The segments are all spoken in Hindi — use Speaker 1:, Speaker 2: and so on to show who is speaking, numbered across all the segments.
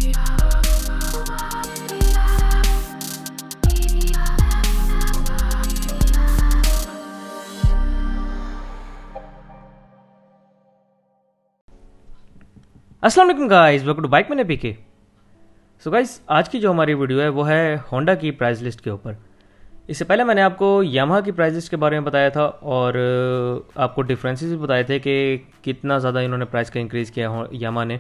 Speaker 1: अस्सलाम वालेकुम गाइस, वेलकम टू बाइक मैंने पीके। सो गाइस, आज की जो हमारी वीडियो है वो है होंडा की प्राइस लिस्ट के ऊपर। इससे पहले मैंने आपको यामाहा की प्राइस लिस्ट के बारे में बताया था और आपको डिफरेंसेस भी बताए थे कि कितना ज़्यादा इन्होंने प्राइस का इंक्रीज़ किया यामाहा ने।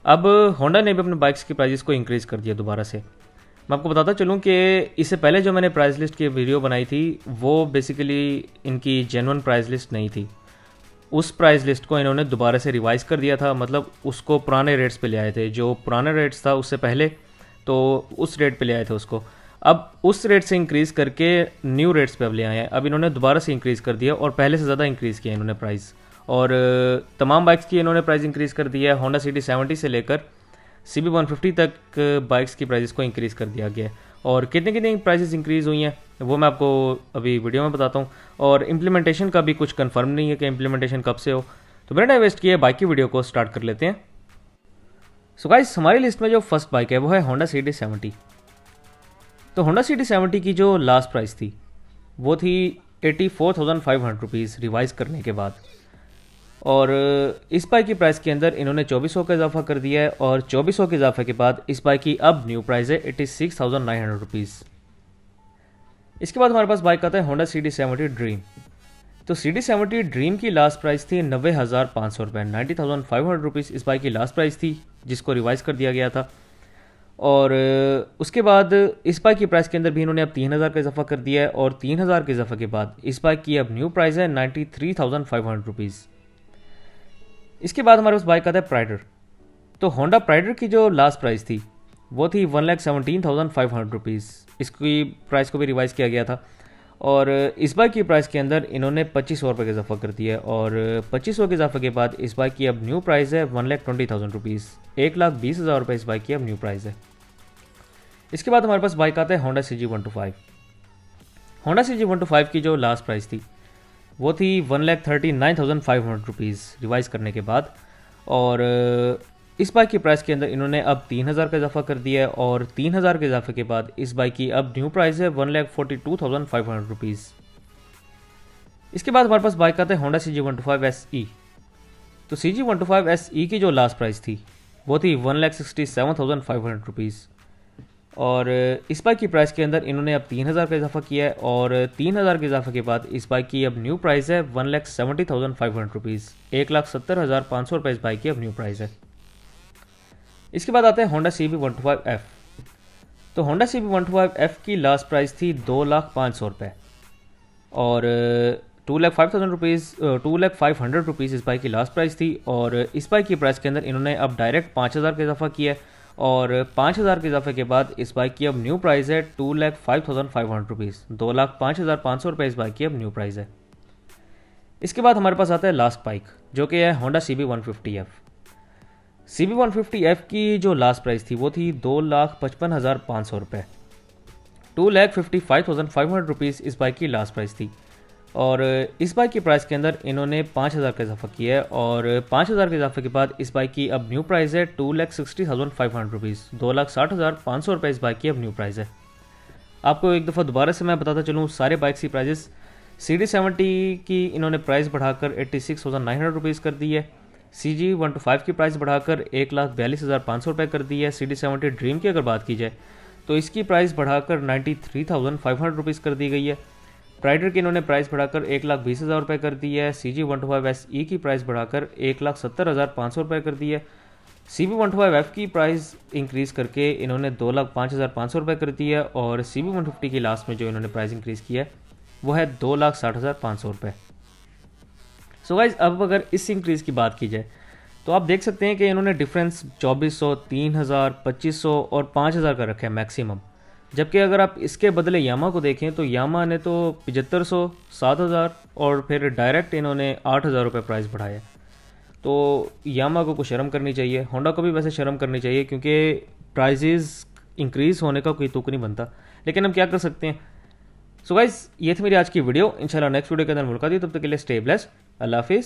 Speaker 1: अब होंडा ने भी अपने बाइक्स की प्राइस को इंक्रीज़ कर दिया दोबारा से। मैं आपको बताता चलूँ कि इससे पहले जो मैंने प्राइस लिस्ट की वीडियो बनाई थी वो बेसिकली इनकी जेन्युइन प्राइस लिस्ट नहीं थी। उस प्राइस लिस्ट को इन्होंने दोबारा से रिवाइज कर दिया था, मतलब उसको पुराने रेट्स पे ले आए थे। जो पुराने रेट्स था उससे पहले तो उस रेट पे ले आए थे उसको, अब उस रेट से इंक्रीज़ करके न्यू रेट्स पे अब ले आए हैं। अब इन्होंने दोबारा से इंक्रीज़ कर दिया और पहले से ज़्यादा इंक्रीज़ किया इन्होंने प्राइस। और तमाम बाइक्स की इन्होंने प्राइस इंक्रीज़ कर दिया है। होंडा सिटी 70 से लेकर CB 150 तक बाइक्स की प्राइस को इंक्रीज़ कर दिया गया है। और कितनी कितनी प्राइसेस इंक्रीज़ हुई हैं वो मैं आपको अभी वीडियो में बताता हूँ। और इम्प्लीमेंटेशन का भी कुछ कंफर्म नहीं है कि इम्प्लीमेंटेशन कब से हो। तो मैंने टाइम वेस्ट किया, बाइक की वीडियो को स्टार्ट कर लेते हैं। सो गाइस, हमारी लिस्ट में जो फर्स्ट बाइक है वो है होंडा सिटी 70। तो होंडा सिटी 70 की जो लास्ट प्राइस थी वो थी 84,500 रुपीज़ रिवाइज़ करने के बाद। और इस बाइक की प्राइस के अंदर इन्होंने 2400 का इजाफा कर दिया है और 2400 के इजाफे के बाद इस बाइक की अब न्यू प्राइस है 86,900 रुपीज़। इसके बाद हमारे पास बाइक आता है होंडा सिटी 70 ड्रीम। तो सिटी 70 ड्रीम की लास्ट प्राइस थी 90,500 रुपये, 90,500 रुपीज़ इस बाइक की लास्ट प्राइस थी जिसको रिवाइज़ कर दिया गया था। और उसके बाद इस बाइक की प्राइस के अंदर भी इन्होंने अब 3,000 का इजाफा कर दिया है और 3,000 के इजाफे के बाद इस बाइक की अब न्यू प्राइस है 93,500 रुपीज़। इसके बाद हमारे पास बाइक आता है प्राइडर। तो होंडा प्राइडर की जो लास्ट प्राइस थी वो थी 1,17,500 रुपीज़। इसकी प्राइस को भी रिवाइज़ किया गया था और इस बाइक की प्राइस के अंदर इन्होंने 2,500 रुपये का इजाफा कर दिया है और 2,500 के इजाफे के बाद इस बाइक की अब न्यू प्राइस है 1,20,000 रुपीज़। 1,20,000 रुपये इस बाइक की अब न्यू प्राइस है। इसके बाद हमारे पास बाइक आता है होंडा CG 125। होंडा CG 125 की जो लास्ट प्राइस थी वो थी 1,39,500 रुपीज़ रिवाइज़ करने के बाद। और इस बाइक की प्राइस के अंदर इन्होंने अब 3,000 का इजाफा कर दिया है और 3,000 के इजाफे के बाद इस बाइक की अब न्यू प्राइस है 1,42,500 रुपीज़। इसके बाद हमारे पास बाइक आता है होंडा CG 125 SE। तो CG 125 SE की जो लास्ट प्राइस थी वो थी 1,67,500 रुपीज़। और इस बाइक की प्राइस के अंदर इन्होंने अब 3,000 का इजाफा किया है और 3,000 के इजाफे के बाद इस बाइक की अब न्यू प्राइस है 1,70,500 रुपीज़। 1,70,500 रुपये इस बाइक की अब न्यू प्राइस है। इसके बाद आते हैं होंडा CB 125F। तो होंडा CB 125F की लास्ट प्राइस थी 2,05,000 रुपये और 2,05,000 रुपीज़ 2,05,000 रुपीज़ इस बाइक की लास्ट प्राइस थी। और इस बाइक की प्राइस के अंदर इन्होंने अब डायरेक्ट 5,000 का इजाफा किया है और 5,000 के इजाफे के बाद इस बाइक की अब न्यू प्राइस है 2,05,500 रुपीज़। 2,05,500 रुपये इस बाइक की अब न्यू प्राइस है। इसके बाद हमारे पास आता है लास्ट बाइक जो कि है Honda CB 150F। CB 150F की जो लास्ट प्राइस थी वो थी 2,55,500 रुपये। 2,55,500 रुपीज़ इस बाइक की लास्ट प्राइस थी। और इस बाइक की प्राइस के अंदर इन्होंने 5,000 का इजाफा किया है और 5,000 के इजाफे के बाद इस बाइक की अब न्यू प्राइस है 2,60,500 रुपीज़। 2,60,500 रुपये इस बाइक की अब न्यू प्राइस है। आपको एक दफ़ा दोबारा से मैं बताता चलूँ सारे बाइक्स की प्राइजेस। CT 70 की इन्होंने प्राइस बढ़ाकर 86,900 रुपीज़ कर दी है। CG 125 की प्राइस बढ़ाकर 1,42,500 रुपये कर दी है। CT 70 ड्रीम की अगर बात की जाए तो इसकी प्राइस बढ़ाकर 93,500 रुपीज़ कर दी गई है। प्राइडर की इन्होंने प्राइस बढ़ाकर 1,20,000 रुपये कर दी है। CG 125 SE की प्राइस बढ़ाकर 1,70,500 रुपये कर दी है। CB 125F की प्राइस इंक्रीज़ करके इन्होंने 2,05,500 रुपये कर दी है और CB 150 की लास्ट में जो इन्होंने प्राइस इंक्रीज़ किया है वो है 2,60,500 रुपये। सो गाइज, अब अगर इस इंक्रीज़ की बात की जाए तो आप देख सकते हैं कि इन्होंने डिफरेंस 2,400, 3,000, 2,500 और 5,000 का रखा है मैक्सिमम। जबकि अगर आप इसके बदले यामा को देखें तो यामा ने तो 7,500, 7,000 और फिर डायरेक्ट इन्होंने 8,000 रुपये प्राइस बढ़ाया। तो यामा को कुछ शर्म करनी चाहिए, होंडा को भी वैसे शर्म करनी चाहिए क्योंकि प्राइजेज़ इंक्रीज़ होने का कोई तुक नहीं बनता, लेकिन हम क्या कर सकते हैं। सो गाइस, ये थी मेरी आज की वीडियो। इंशाल्लाह नेक्स्ट वीडियो के अंदर मुलाकात होगी, तब तक के लिए स्टे ब्लेस्ड। अल्लाह हाफिज़।